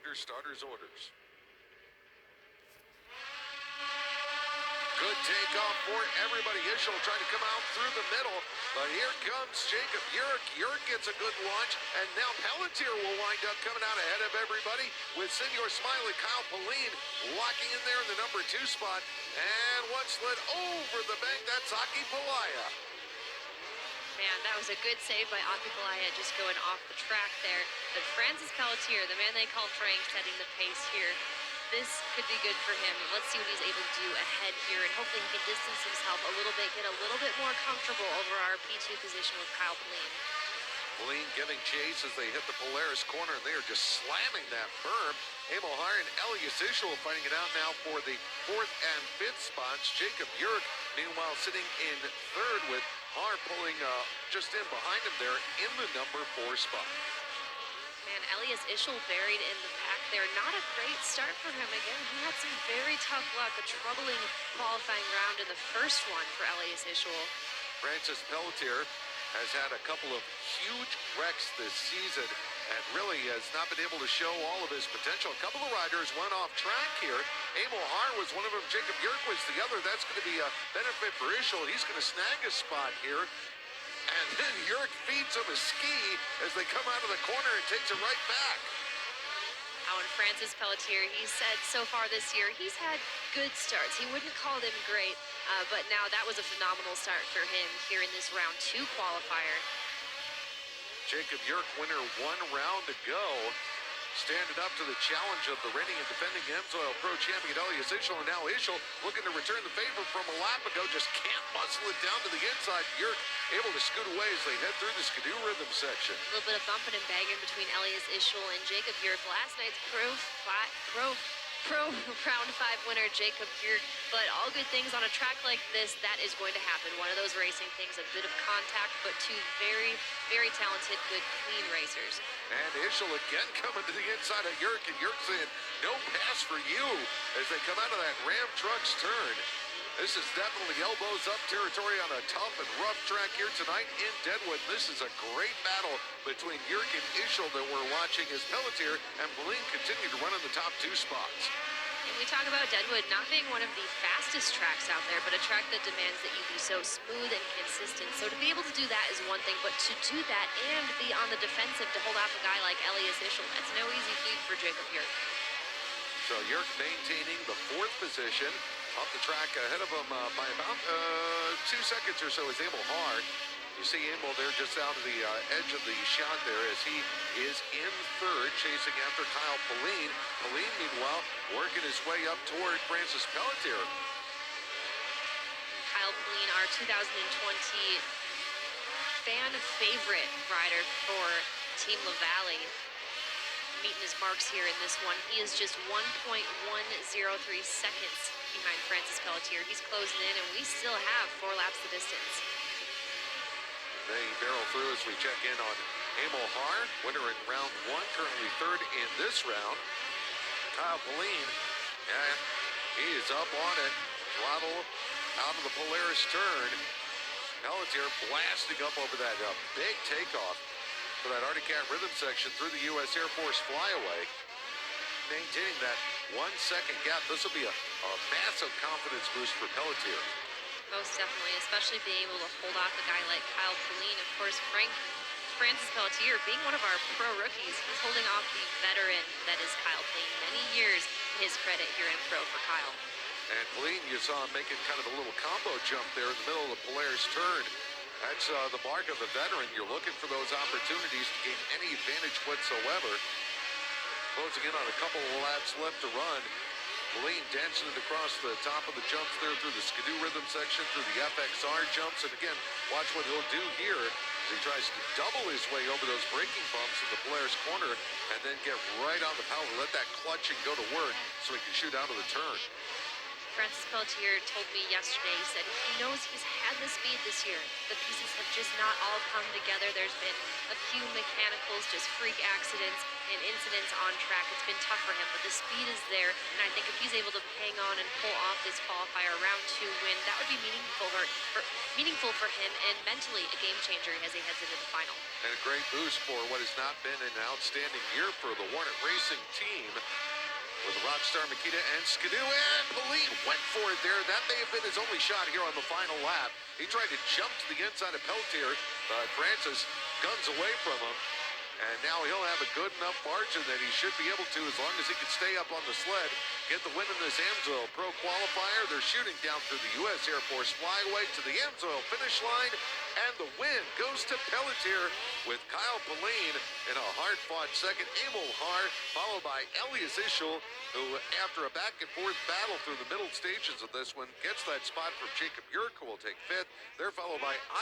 under starter's orders. Good takeoff for everybody. Ischel trying to come out through the middle, but here comes Jacob Jurek. Jurek gets a good launch, and now Pelletier will wind up coming out ahead of everybody with Senor Smiley, Kyle Pauline locking in there in the number 2 spot. And one slid over the bank, that's Aki Palaya. Man, that was a good save by Aki Palaya, just going off the track there. But Francis Pelletier, the man they call Frank, setting the pace here. This could be good for him. Let's see what he's able to do ahead here, and hopefully he can distance himself a little bit, get a little bit more comfortable over our P2 position with Kyle Pauline. Pauline giving chase as they hit the Polaris corner, and they are just slamming that berm. Emil Haar and Elias Ischel fighting it out now for the 4th and 5th spots. Jacob Jurek, meanwhile, sitting in 3rd with Haar pulling just in behind him there in the number 4 spot. Man, Elias Ischel buried in the pack there. Not a great start for him. Again, he had some very tough luck. A troubling qualifying round in the first one for Elias Ischel. Francis Pelletier has had a couple of huge wrecks this season and really has not been able to show all of his potential. A couple of riders went off track here. Emil Haar was one of them. Jacob Jurek was the other. That's going to be a benefit for Ischel. He's going to snag a spot here. And then Jurek feeds him a ski as they come out of the corner and takes it right back. Oh, and Francis Pelletier, he said so far this year, he's had good starts. He wouldn't call them great, but now that was a phenomenal start for him here in this round 2 qualifier. Jacob Jurek, winner 1 round to go. Standing up to the challenge of the reigning and defending Amsoil Pro champion Elias Ischel, and now Ischel looking to return the favor from a lap ago, just can't muscle it down to the inside. Jurek able to scoot away as they head through the skidoo rhythm section. A little bit of bumping and banging between Elias Ischel and Jacob Jurek. Last night's pro round 5 winner Jacob Jurek, but all good things on a track like this, that is going to happen. One of those racing things, a bit of contact, but 2 very, very talented, good, clean racers. And Ischel again coming to the inside of Jurek, and Jurek saying, no pass for you, as they come out of that Ram Trucks turn. This is definitely elbows up territory on a tough and rough track here tonight in Deadwood. This is a great battle between Jurek and Ischel that we're watching as Pelletier and Pauline continue to run in the top 2 spots. And we talk about Deadwood not being one of the fastest tracks out there, but a track that demands that you be so smooth and consistent. So to be able to do that is one thing, but to do that and be on the defensive to hold off a guy like Elias Ischel, that's no easy feat for Jacob Jurek. So Jurek maintaining the 4th position. Off the track ahead of him by about 2 seconds or so is Emil Haar. You see Emil there just out of the edge of the shot there as he is in 3rd, chasing after Kyle Pauline. Pauline, meanwhile, working his way up toward Francis Pelletier. Kyle Pauline, our 2020 fan favorite rider for Team LaValle, meeting his marks here in this one. He is just 1.103 seconds behind Francis Pelletier. He's closing in, and we still have 4 laps the distance. They barrel through as we check in on Emil Haar, winner in round 1, currently 3rd in this round. Kyle Pauline, he is up on it, throttle out of the Polaris turn. Pelletier blasting up over that big takeoff for that Arctic Cat rhythm section through the U.S. Air Force flyaway. Maintaining that 1 second gap. This will be a massive confidence boost for Pelletier. Most definitely, especially being able to hold off a guy like Kyle Pauline. Of course, Francis Pelletier being one of our pro rookies, he's holding off the veteran that is Kyle Pauline. Many years, his credit here in pro for Kyle. And Pauline, you saw him making kind of a little combo jump there in the middle of the Polaris turn. That's the mark of a veteran. You're looking for those opportunities to gain any advantage whatsoever. Closing in on a couple of laps left to run. Pauline dancing it across the top of the jumps there through the skidoo rhythm section, through the FXR jumps. And again, watch what he'll do here as he tries to double his way over those braking bumps in the Polaris corner and then get right on the power. Let that clutching go to work so he can shoot out of the turn. Francis Pelletier told me yesterday, he said he knows he's had the speed this year. The pieces have just not all come together. There's been a few mechanicals, just freak accidents and incidents on track. It's been tough for him, but the speed is there. And I think if he's able to hang on and pull off this qualifier round 2 win, that would be meaningful for him and mentally a game changer as he heads into the final. And a great boost for what has not been an outstanding year for the Hornet Racing team. With Rockstar, Makita, and Skidoo, and Pauline went for it there. That may have been his only shot here on the final lap. He tried to jump to the inside of Pelletier, but Francis guns away from him. And now he'll have a good enough margin that he should be able to, as long as he can stay up on the sled, get the win in this Amsoil Pro Qualifier. They're shooting down through the U.S. Air Force Flyway to the Amsoil finish line, and the win goes to Pelletier with Kyle Pauline in a hard-fought second. Emil Haar, followed by Elias Ischel, who, after a back-and-forth battle through the middle stages of this one, gets that spot from Jacob Yerk, who will take 5th. They're followed by